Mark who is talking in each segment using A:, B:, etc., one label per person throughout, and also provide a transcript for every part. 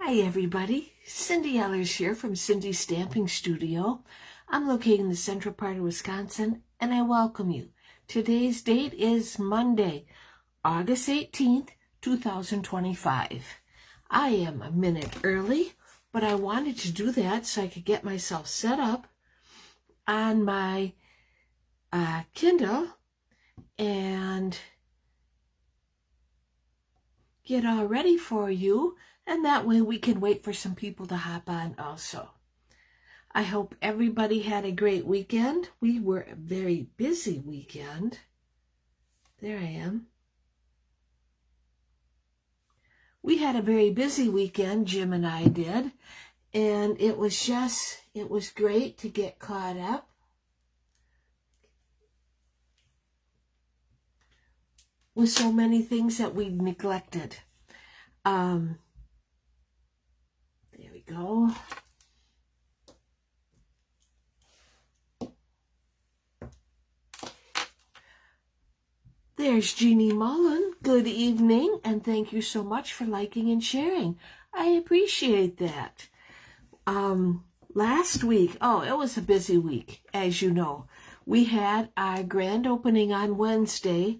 A: Hi everybody, Cindy Ellers here from Cindy's Stamping Studio. I'm located in the central part of Wisconsin and I welcome you. Today's date is Monday, August 18th, 2025. I am a minute early, but I wanted to do that so I could get myself set up on my Kindle and get all ready for you. And that way we can wait for some people to hop on also. I hope everybody had a great weekend. We were a very busy weekend. There I am. We had a very busy weekend, Jim and I did. And it was great to get caught up. With so many things that we neglected. There we go. There's Jeannie Mullen. Good evening, and thank you so much for liking and sharing. I appreciate that. Last week, it was a busy week, as you know. We had our grand opening on Wednesday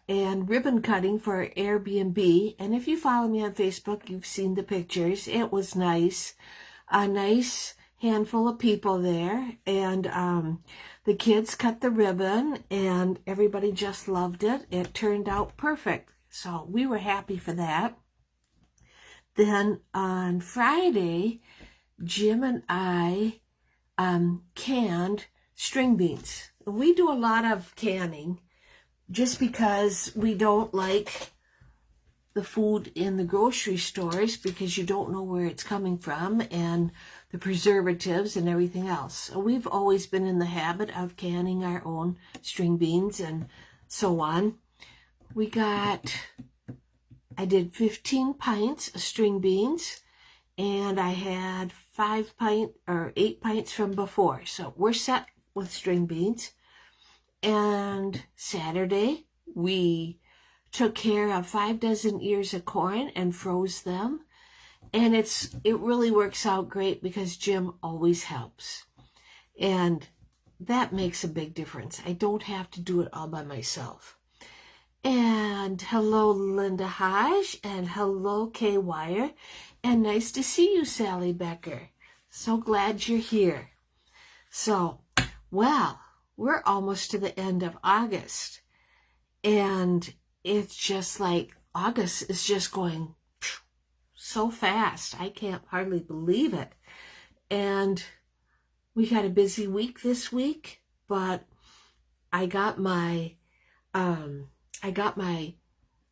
A: and ribbon cutting for Airbnb, and if you follow me on Facebook, you've seen the pictures. It was nice, a nice handful of people there, and the kids cut the ribbon, and everybody just loved it. It turned out perfect, so we were happy for that. Then on Friday, Jim and I canned string beans. We do a lot of canning, just because we don't like the food in the grocery stores because you don't know where it's coming from and the preservatives and everything else. So we've always been in the habit of canning our own string beans and so on. I did 15 pints of string beans and I had 8 pints from before. So we're set with string beans. And Saturday, we took care of 5 dozen ears of corn and froze them. And it really works out great because Jim always helps. And that makes a big difference. I don't have to do it all by myself. And hello, Linda Hodge, and hello, Kay Wire. And nice to see you, Sally Becker. So glad you're here. So, we're almost to the end of August, and it's just like August is just going so fast. I can't hardly believe it. And we had a busy week this week, but I got my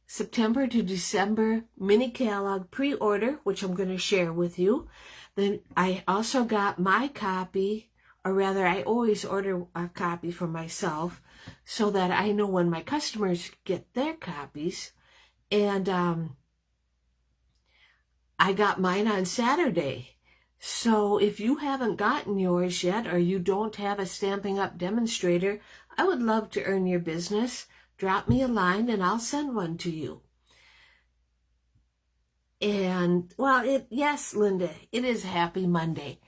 A: September to December mini catalog pre-order, which I'm going to share with you. Then I also got my copy. Or rather, I always order a copy for myself so that I know when my customers get their copies. And I got mine on Saturday. So if you haven't gotten yours yet or you don't have a Stampin' Up! Demonstrator, I would love to earn your business. Drop me a line and I'll send one to you. And, yes, Linda, it is Happy Monday.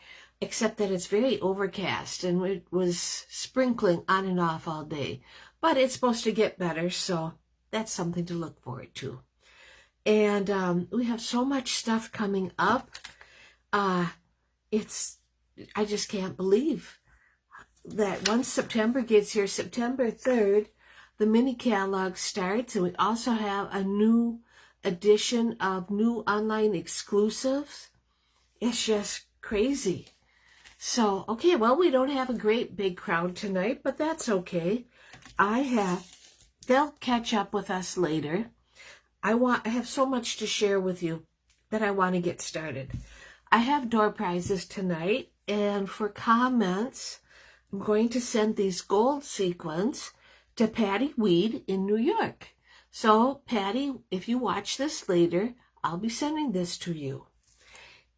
A: Except that it's very overcast and it was sprinkling on and off all day. But it's supposed to get better, so that's something to look forward to. And we have so much stuff coming up. I just can't believe that once September gets here, September 3rd, the mini catalog starts, and we also have a new edition of new online exclusives. It's just crazy. So, okay, we don't have a great big crowd tonight, but that's okay. They'll catch up with us later. I have so much to share with you that I want to get started. I have door prizes tonight, and for comments, I'm going to send these gold sequins to Patty Weed in New York. So, Patty, if you watch this later, I'll be sending this to you.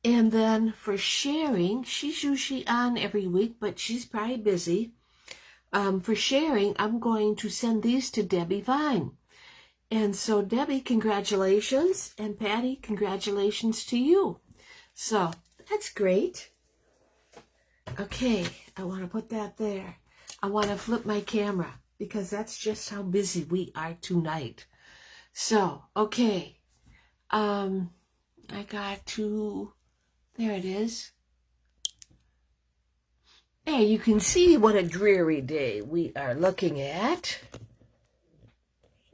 A: And then for sharing, she's usually on every week, but she's probably busy. For sharing, I'm going to send these to Debbie Vine. And so Debbie, congratulations, and Patty, congratulations to you. So that's great. Okay, I want to put that there. I want to flip my camera because that's just how busy we are tonight. So, okay. I got to, there it is. There you can see what a dreary day we are looking at.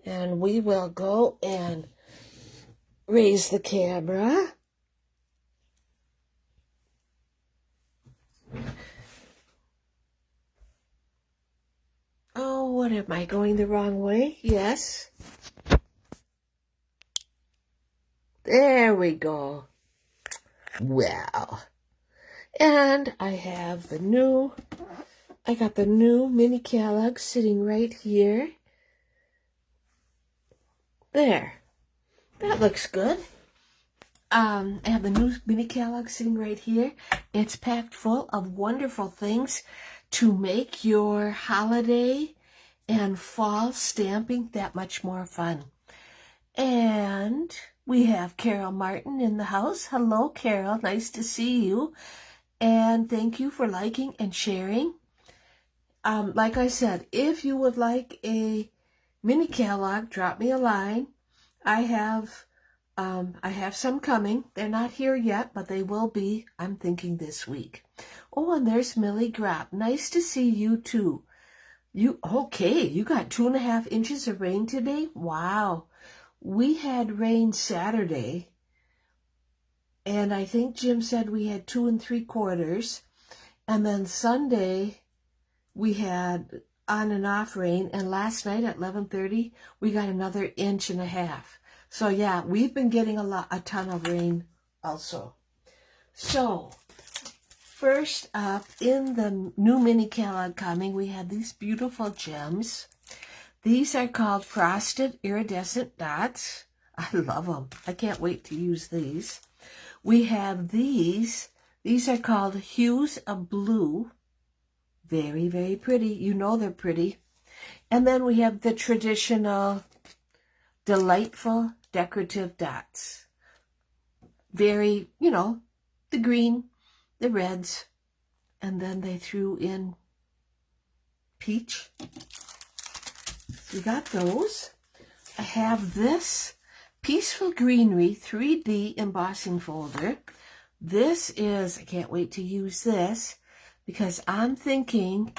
A: And we will go and raise the camera. Oh, what am I going the wrong way? Yes. There we go. Wow. And I have I got the new mini catalog sitting right here. There. That looks good. I have the new mini catalog sitting right here. It's packed full of wonderful things to make your holiday and fall stamping that much more fun. And we have Carol Martin in the house. Hello, Carol. Nice to see you. And thank you for liking and sharing. Like I said, if you would like a mini catalog, drop me a line. I have some coming. They're not here yet, but they will be, I'm thinking, this week. Oh, and there's Millie Grapp. Nice to see you too. You got 2.5 inches of rain today? Wow. We had rain Saturday, and I think Jim said we had 2 3/4. And then Sunday we had on and off rain, and last night at 11:30 we got another 1.5 inches. So yeah, we've been getting a ton of rain also. So first up, in the new mini catalog coming, we have these beautiful gems. These are called frosted iridescent dots. I love them. I can't wait to use these. We have these. These are called hues of blue. Very, very pretty. You know they're pretty. And then we have the traditional delightful decorative dots. Very, the green, the reds, and then they threw in peach. We got those. I have this Peaceful Greenery 3D embossing folder. This is, I can't wait to use this because I'm thinking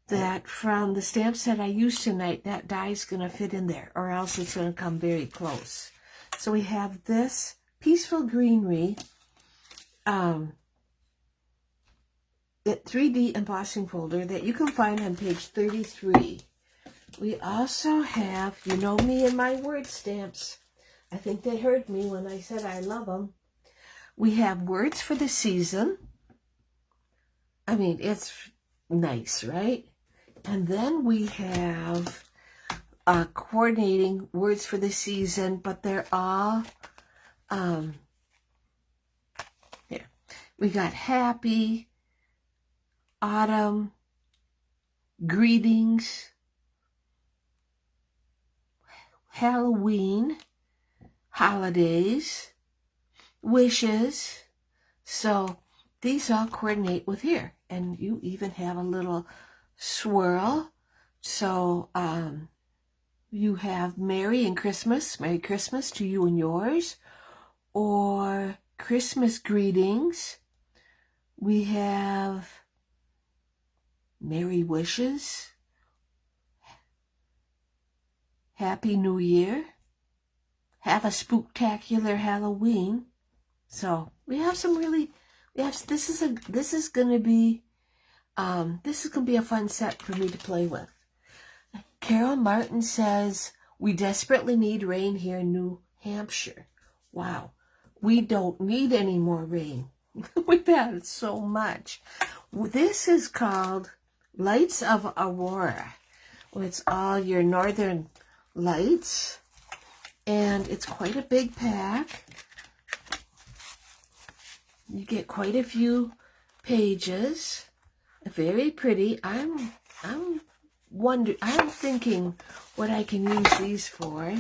A: that from the stamp set I used tonight, that die is going to fit in there, or else it's going to come very close. So we have this Peaceful Greenery 3D embossing folder that you can find on page 33. We also have, you know me and my word stamps. I think they heard me when I said I love them. We have words for the season. I mean, it's nice, right? And then we have coordinating words for the season, but they're all, here. We got happy, autumn, greetings, Halloween, holidays, wishes. So these all coordinate with here. And you even have a little swirl. So you have Merry and Christmas. Merry Christmas to you and yours. Or Christmas greetings. We have Merry wishes. Happy New Year. Have a spooktacular Halloween. So we have some really, this is gonna be a fun set for me to play with. Carol Martin says, we desperately need rain here in New Hampshire. Wow, we don't need any more rain. We've had so much. This is called Lights of Aurora. It's all your northern lights, and it's quite a big pack. You get quite a few pages. Very pretty. I'm thinking what I can use these for.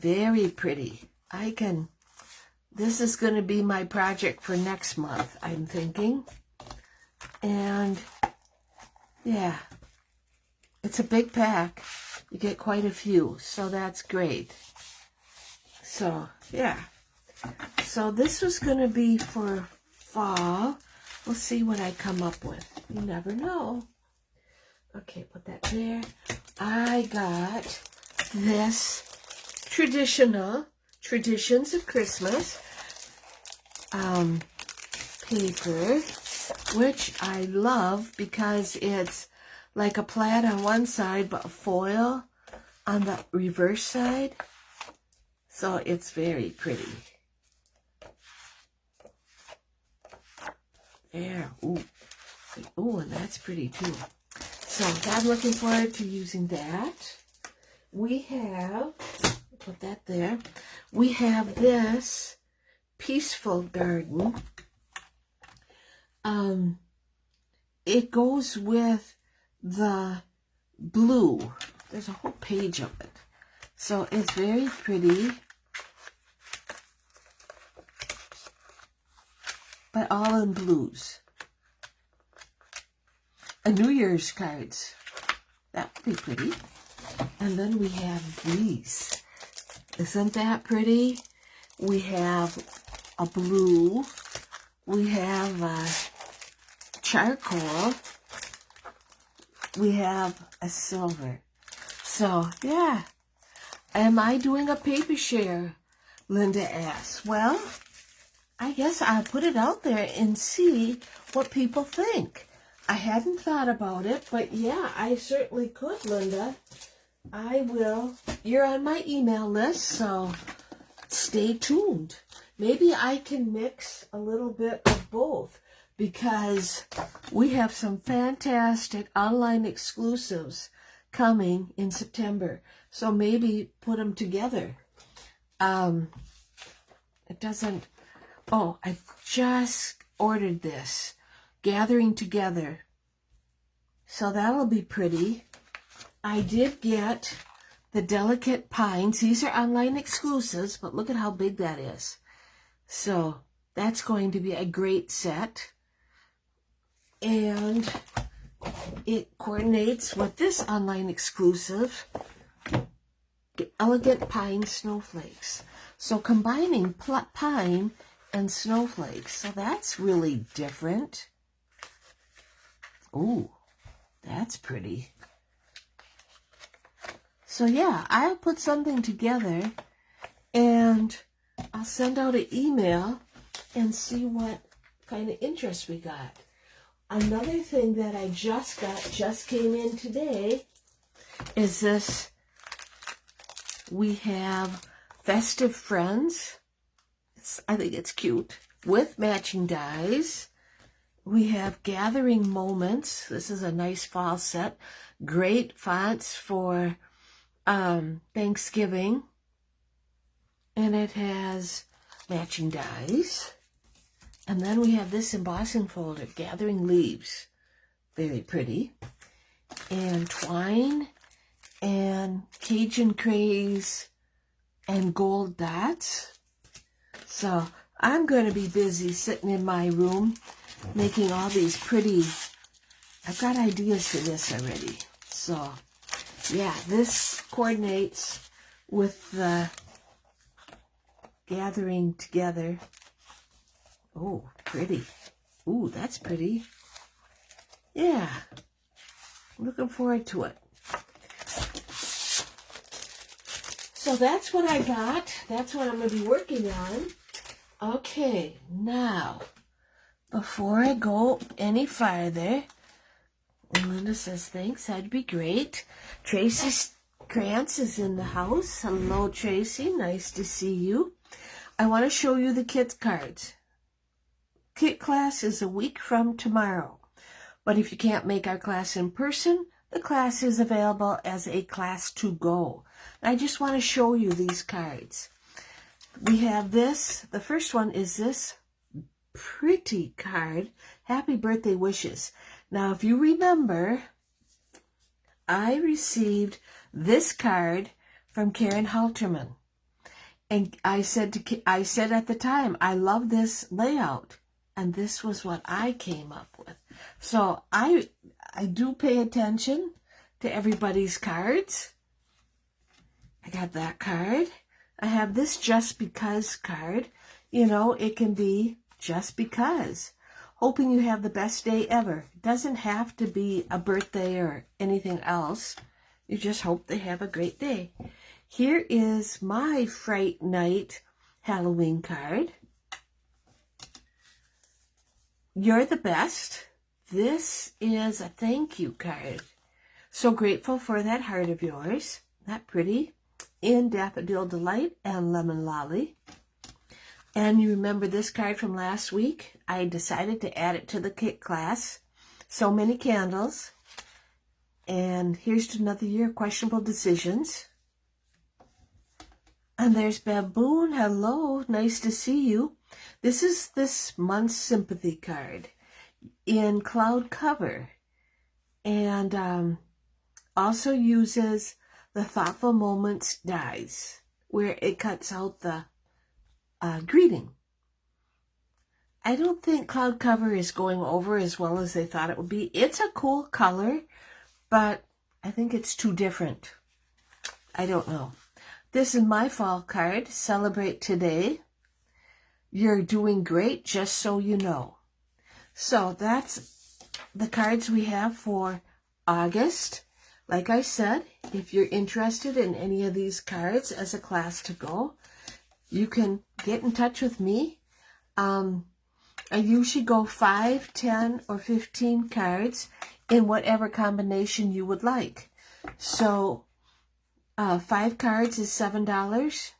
A: very pretty. This is going to be my project for next month, I'm thinking. And yeah, it's a big pack. You get quite a few, so that's great. So yeah, so this was going to be for fall. We'll see what I come up with. You never know. Okay, put that there. I got this Traditions of Christmas paper, which I love because it's like a plaid on one side, but a foil on the reverse side. So it's very pretty. There. Ooh. Ooh, and that's pretty too. So I'm looking forward to using that. We have, put that there. We have this Peaceful Garden. It goes with the blue. There's a whole page of it. So it's very pretty. But all in blues. A New Year's cards. That would be pretty. And then we have these. Isn't that pretty? We have a blue. We have a charcoal. We have a silver. So, yeah. Am I doing a paper share? Linda asks. Well, I guess I'll put it out there and see what people think. I hadn't thought about it, but yeah, I certainly could, Linda. I will. You're on my email list, so stay tuned. Maybe I can mix a little bit of both because we have some fantastic online exclusives coming in September. So maybe put them together. It doesn't... Oh, I just ordered this. Gathering Together. So that'll be pretty. I did get the Delicate Pines. These are online exclusives, but look at how big that is. So that's going to be a great set. And it coordinates with this online exclusive, Elegant Pine Snowflakes. So combining pine and snowflakes. So that's really different. Ooh, that's pretty. So yeah, I'll put something together and I'll send out an email and see what kind of interest we got. Another thing that I just got, just came in today, is this. We have Festive Friends. I think it's cute. With matching dies. We have Gathering Moments. This is a nice fall set. Great fonts for Thanksgiving. And it has matching dies. And then we have this embossing folder, Gathering Leaves. Very pretty. And twine and Cajun Craze and gold dots. So I'm going to be busy sitting in my room making all these pretty... I've got ideas for this already. So yeah, this coordinates with the Gathering Together. Oh, pretty. Ooh, that's pretty. Yeah. Looking forward to it. So that's what I got. That's what I'm going to be working on. Okay, now, before I go any farther, and Linda says, thanks, that'd be great. Tracy Krantz is in the house. Hello, Tracy. Nice to see you. I want to show you the kids' cards. Kit class is a week from tomorrow. But if you can't make our class in person, the class is available as a class to go. I just want to show you these cards. We have this. The first one is this pretty card, Happy Birthday Wishes. Now, if you remember, I received this card from Karen Halterman. And I said at the time, I love this layout. And this was what I came up with. So I do pay attention to everybody's cards. I got that card. I have this just because card. You know, it can be just because. Hoping you have the best day ever. It doesn't have to be a birthday or anything else. You just hope they have a great day. Here is my Fright Night Halloween card. You're the best. This is a thank you card. So grateful for that heart of yours. That pretty. In Daffodil Delight and Lemon Lolly. And you remember this card from last week? I decided to add it to the kit class. So many candles. And here's to another year of questionable decisions. And there's Baboon. Hello, nice to see you. This is this month's sympathy card in cloud cover. And also uses the Thoughtful Moments dies, where it cuts out the greeting. I don't think cloud cover is going over as well as they thought it would be. It's a cool color, but I think it's too different. I don't know. This is my fall card. Celebrate today. You're doing great, just so you know. So that's the cards we have for August. Like I said, if you're interested in any of these cards as a class to go, you can get in touch with me. I usually go 5, 10, or 15 cards in whatever combination you would like. So 5 cards is $7,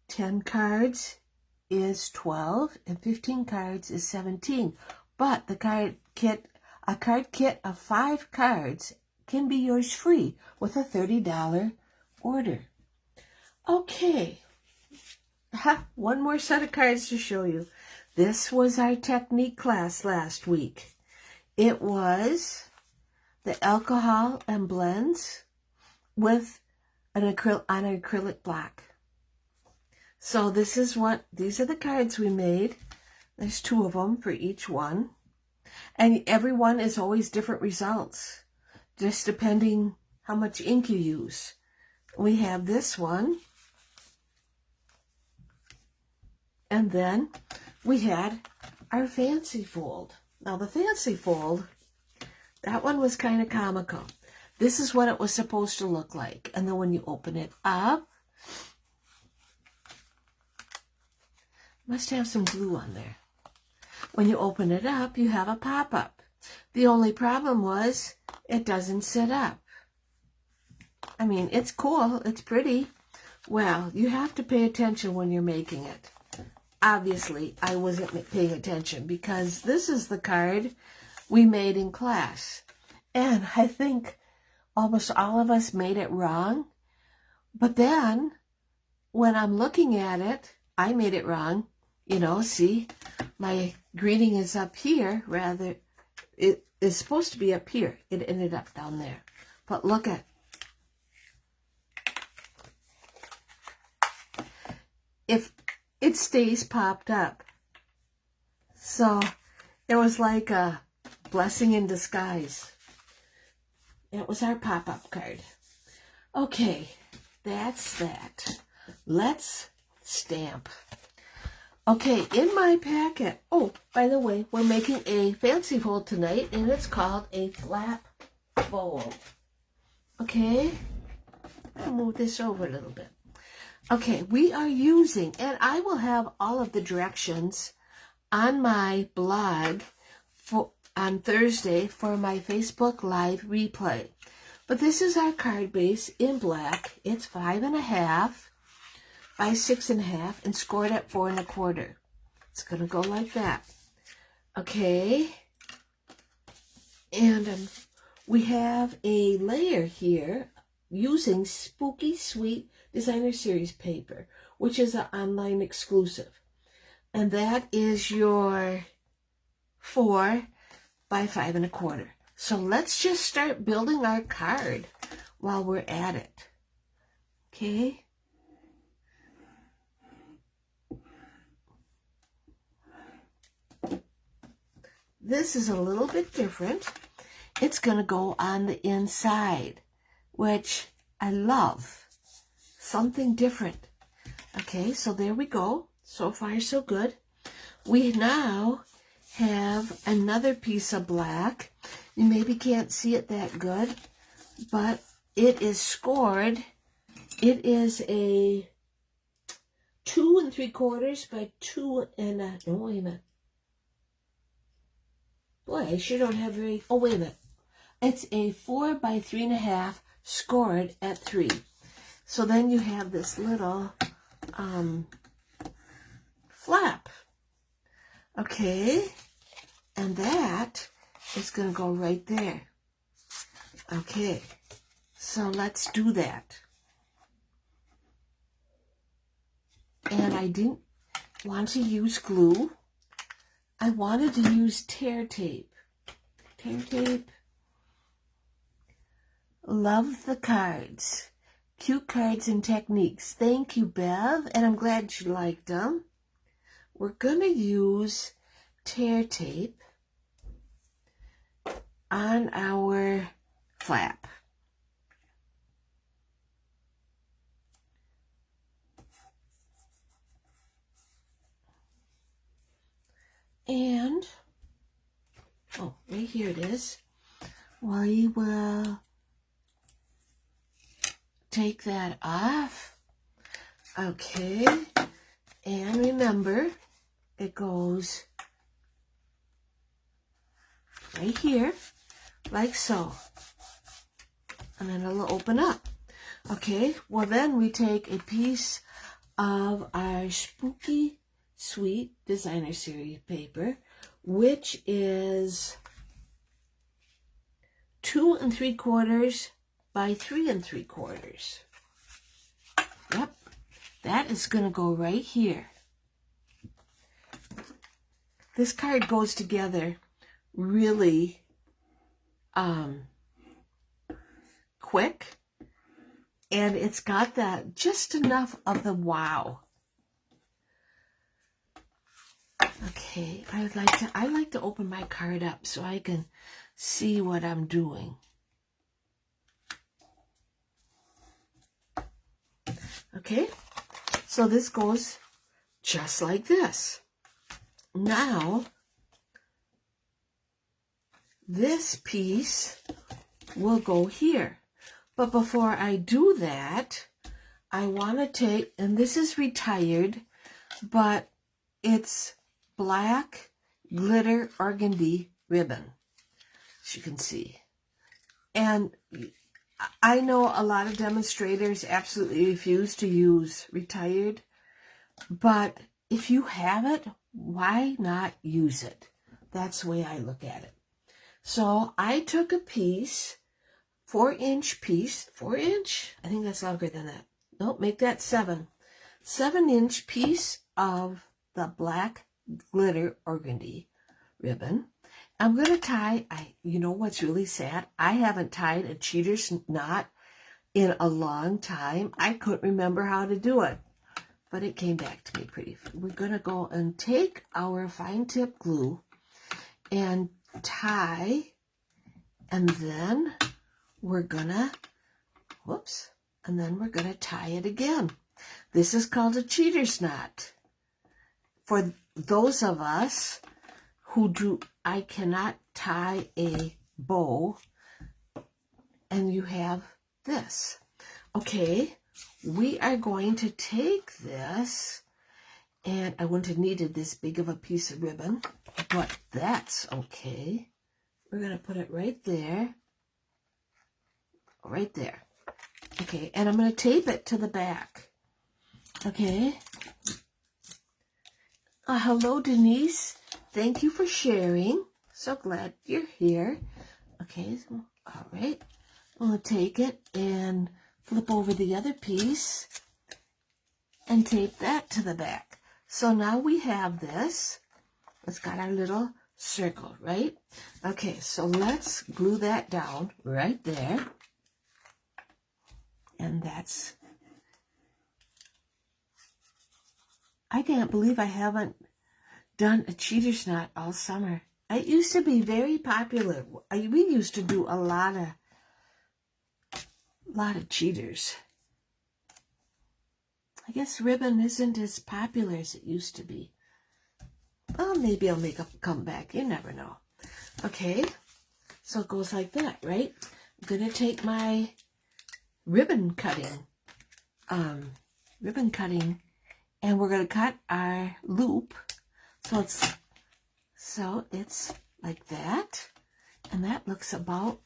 A: 10 cards is $12, and 15 cards is $17. But a card kit of 5 cards can be yours free with a $30 order. Okay. One more set of cards to show you. This was our technique class last week. It was the alcohol and blends with an acrylic block. So these are the cards we made. There's 2 of them for each one. And every one is always different results, just depending how much ink you use. We have this one. And then we had our fancy fold. Now the fancy fold, that one was kind of comical. This is what it was supposed to look like. And then when you open it up, must have some glue on there. When you open it up, you have a pop-up. The only problem was it doesn't sit up. I mean, it's cool, it's pretty. Well, you have to pay attention when you're making it. Obviously, I wasn't paying attention because this is the card we made in class. And I think almost all of us made it wrong. But then, when I'm looking at it, I made it wrong. You know, see, my greeting is up here, rather, it is supposed to be up here. It ended up down there. But look at, if it stays popped up. So it was like a blessing in disguise. It was our pop-up card. Okay, that's that. Let's stamp. Okay, in my packet, oh, by the way, we're making a fancy fold tonight, and it's called a flap fold. Okay, I'll move this over a little bit. Okay, we are using, and I will have all of the directions on my blog on Thursday for my Facebook Live replay. But this is our card base in black. It's 5.5 by 6.5 and scored at 4 1/4. It's going to go like that. Okay. And we have a layer here using Spooky Sweet Designer Series paper, which is an online exclusive. And that is your 4 by 5 1/4. So let's just start building our card while we're at it. Okay. this is a little bit different. It's going to go on the inside, which I love. Something different. Okay, so there we go. So far, so good. We now have another piece of black. You maybe can't see it that good, but it is scored. It is a 2 3/4 by 2 1/2. No, wait a minute. Boy, I sure don't have very. Oh, wait a minute. It's a 4 by 3 1/2 scored at 3. So then you have this little flap. Okay, and that is going to go right there. Okay, so let's do that. And I didn't want to use glue. I wanted to use tear tape. Tear tape. Love the cards. Cute cards and techniques. Thank you, Bev, and I'm glad you liked them. We're going to use tear tape on our flap. And, oh, right here it is. We will take that off. Okay. And remember, it goes right here, like so. And then it'll open up. Okay, well then we take a piece of our Spooky Sweet Designer Series paper, which is 2 3/4 by 3 3/4. Yep, that is going to go right here. This card goes together really quick, and it's got that just enough of the wow. Okay, I like to open my card up so I can see what I'm doing. Okay, so this goes just like this. Now, this piece will go here. But before I do that, I want to take, and this is retired, but it's black glitter organdy ribbon, as you can see. And I know a lot of demonstrators absolutely refuse to use retired, but if you have it, why not use it? That's the way I look at it. So I took a piece, 4-inch piece, 4-inch? I think that's longer than that. Nope, make that 7-inch piece of the black glitter organdy ribbon. I'm going to tie, you know what's really sad? I haven't tied a cheater's knot in a long time. I couldn't remember how to do it, but it came back to me pretty. We're going to go and take our fine tip glue and tie, and then we're going to, whoops, and then we're going to tie it again. This is called a cheater's knot. For those of us who do, I cannot tie a bow, and you have this. Okay, we are going to take this, and I wouldn't have needed this big of a piece of ribbon, but that's okay. We're going to put it right there. Right there. Okay, and I'm going to tape it to the back. Okay. Hello, Denise. Thank you for sharing. So glad you're here. Okay, so, all right. I'm going to take it and flip over the other piece and tape that to the back. So now we have this. It's got our little circle, right? Okay, so let's glue that down right there. And that's, I can't believe I haven't done a cheater's knot all summer. It used to be very popular. We used to do a lot of cheaters. I guess ribbon isn't as popular as it used to be. Well, maybe I'll make a comeback. You never know. Okay, so it goes like that, right? I'm going to take my ribbon cutting, and we're going to cut our loop. So it's like that, and that looks about,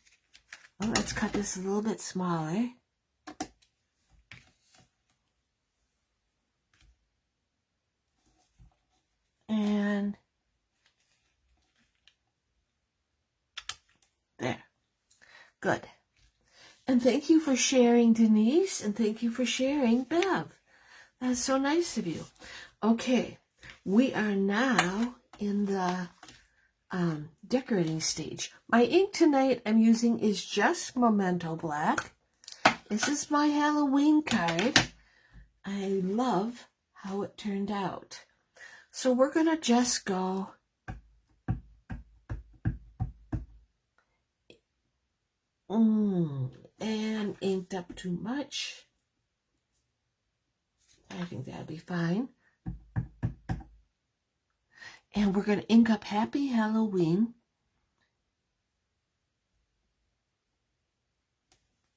A: well, let's cut this a little bit smaller. And there. Good. And thank you for sharing, Denise, and thank you for sharing, Bev. That's so nice of you. Okay, we are now in the decorating stage. My ink tonight I'm using is just Memento Black. This is my Halloween card. I love how it turned out. So we're going to just go and inked up too much. I think that'll be fine. And we're going to ink up Happy Halloween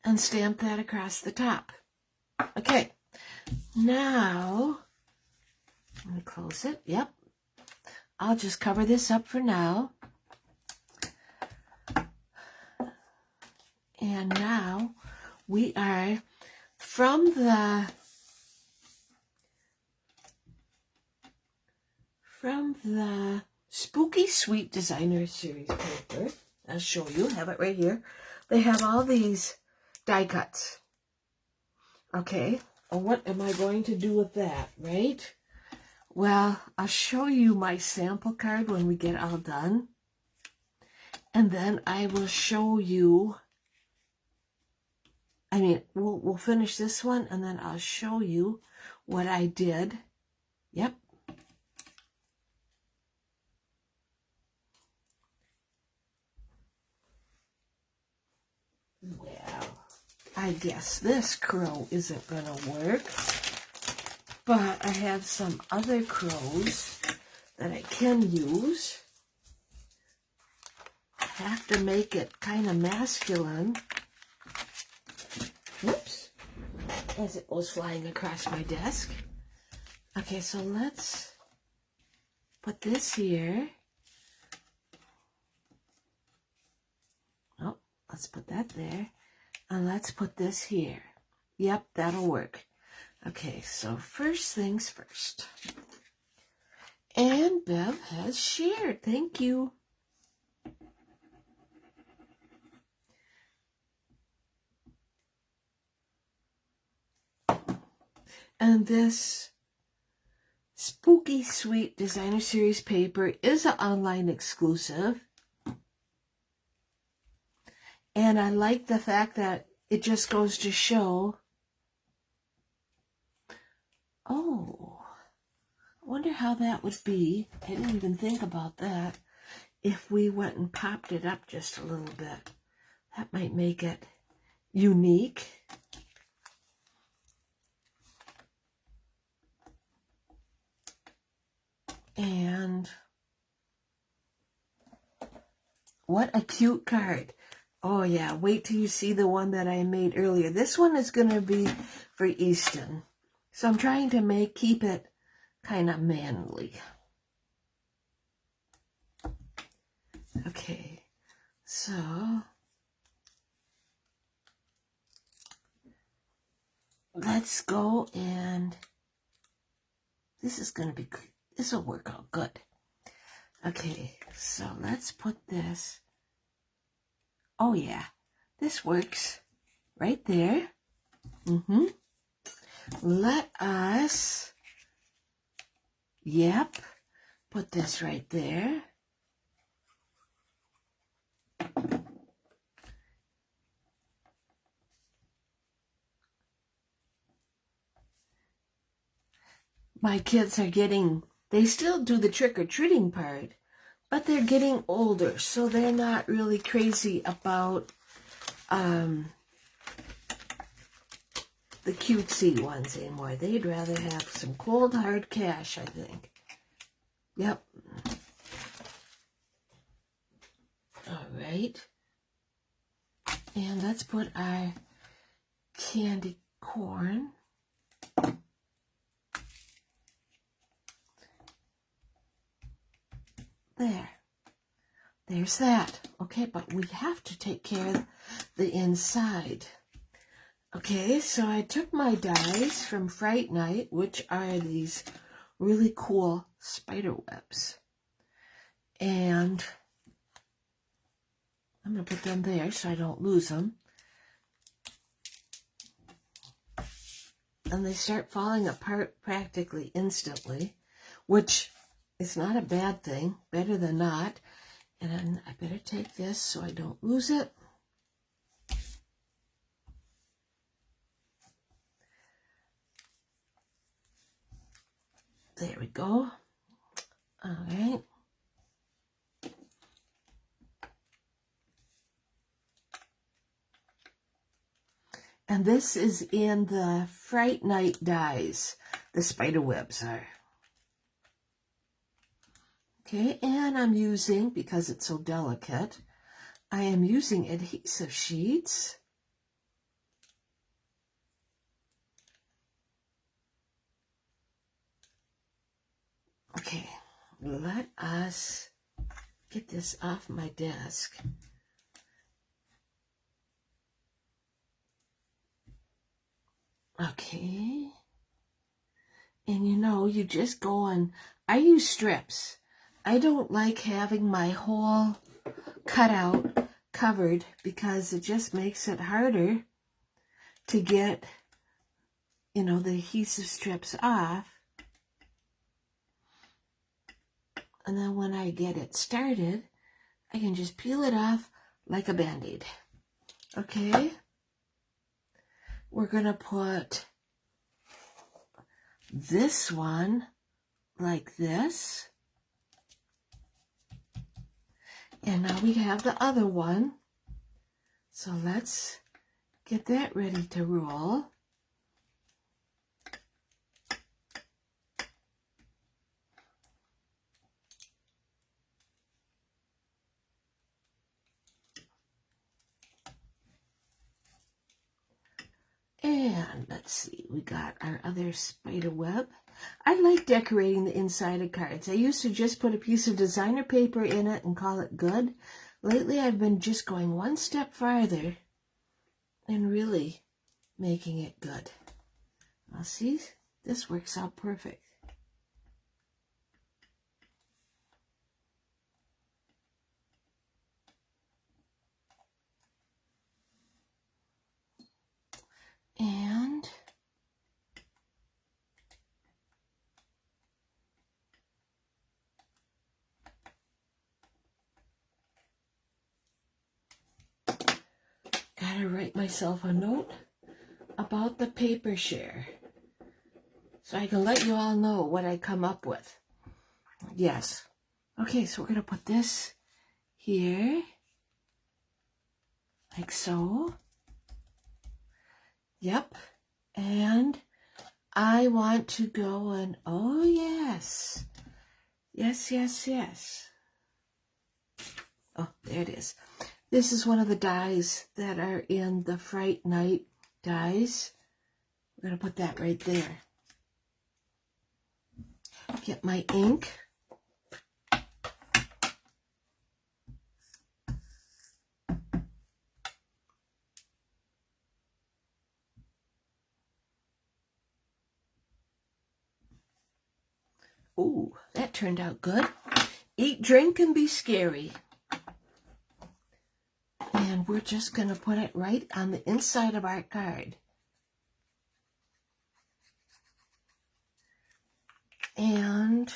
A: and stamp that across the top. Okay, now I'm going to close it. Yep. I'll just cover this up for now. And now we are from the Spooky Sweet Designer Series paper. I'll show you. Have it right here. They have all these die cuts. Okay. Well, what am I going to do with that, right? Well, I'll show you my sample card when we get all done. And then I will show you, we'll finish this one, and then I'll show you what I did. Yep. Well, I guess this crow isn't going to work. But I have some other crows that I can use. I have to make it kind of masculine. Whoops. As it goes flying across my desk. Okay, so let's put this here. Oh, let's put that there. And let's put this here. Yep, that'll work. Okay, so first things first. And Bev has shared. Thank you. And this Spooky Sweet Designer Series paper is an online exclusive. And I like the fact that it just goes to show. Oh, I wonder how that would be. I didn't even think about that. If we went and popped it up just a little bit. That might make it unique. And what a cute card. Oh yeah, wait till you see the one that I made earlier. This one is going to be for Easton. So I'm trying to keep it kind of manly. Okay, so let's go, and this is going to be good. This will work out good. Okay, so let's put this. Oh yeah, this works right there. Let us, yep, put this right there. My kids are they still do the trick-or-treating part, but they're getting older, so they're not really crazy about the cutesy ones anymore. They'd rather have some cold hard cash, I think. Yep. All right. And let's put our candy corn. There. There's that. Okay, but we have to take care of the inside. Okay, so I took my dies from Fright Night, which are these really cool spider webs. And I'm going to put them there so I don't lose them. And they start falling apart practically instantly, which is not a bad thing, better than not. And I better take this so I don't lose it. There we go. All right. And this is in the Fright Night dies. The spider webs are. Okay, and I'm using, because it's so delicate, I am using adhesive sheets. Okay, let us get this off my desk. Okay. And you know, you just go on, I use strips. I don't like having my whole cutout covered because it just makes it harder to get, you know, the adhesive strips off. And then when I get it started, I can just peel it off like a Band-Aid. Okay? We're going to put this one like this. And now we have the other one. So let's get that ready to roll. And let's see, we got our other spider web. I like decorating the inside of cards. I used to just put a piece of designer paper in it and call it good. Lately, I've been just going one step farther and really making it good. Now see, this works out perfect. And gotta write myself a note about the paper share so I can let you all know what I come up with. Yes. Okay, so we're gonna put this here, like so. Yep. And I want to go and, oh yes. Yes, yes, yes. Oh, there it is. This is one of the dies that are in the Fright Night dies. We're going to put that right there. Get my ink. Ooh, that turned out good. Eat, drink, and be scary. And we're just going to put it right on the inside of our card. And,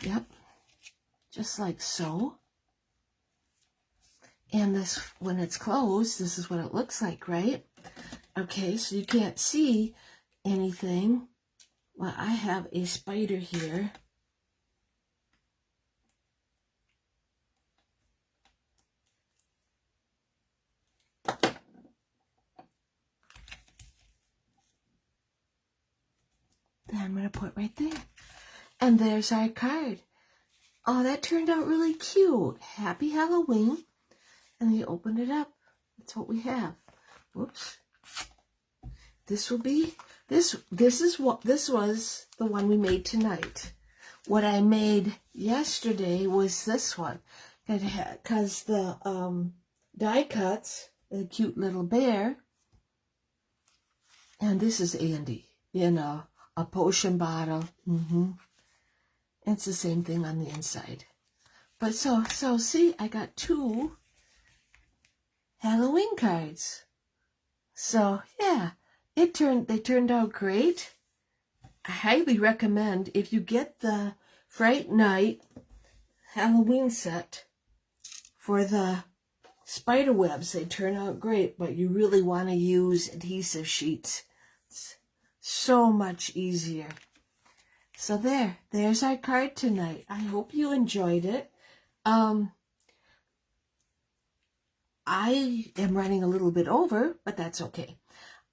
A: yep, just like so. And this, when it's closed, this is what it looks like, right? Okay, so you can't see anything Well, I have a spider here. That I'm going to put right there. And there's our card. Oh, that turned out really cute. Happy Halloween. And you open it up. That's what we have. Whoops. This will be, this was the one we made tonight. What I made yesterday was this one. Because the die cuts, the cute little bear. And this is Andy in a potion bottle. It's the same thing on the inside. But so see, I got 2 Halloween cards. So yeah, they turned out great. I highly recommend, if you get the Fright Night Halloween set for the spider webs, they turn out great, but you really want to use adhesive sheets. It's so much easier. So there's our card tonight. I hope you enjoyed it. I am running a little bit over, but that's okay.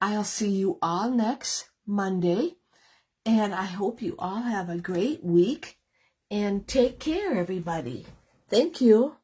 A: I'll see you all next Monday, and I hope you all have a great week, and take care, everybody. Thank you.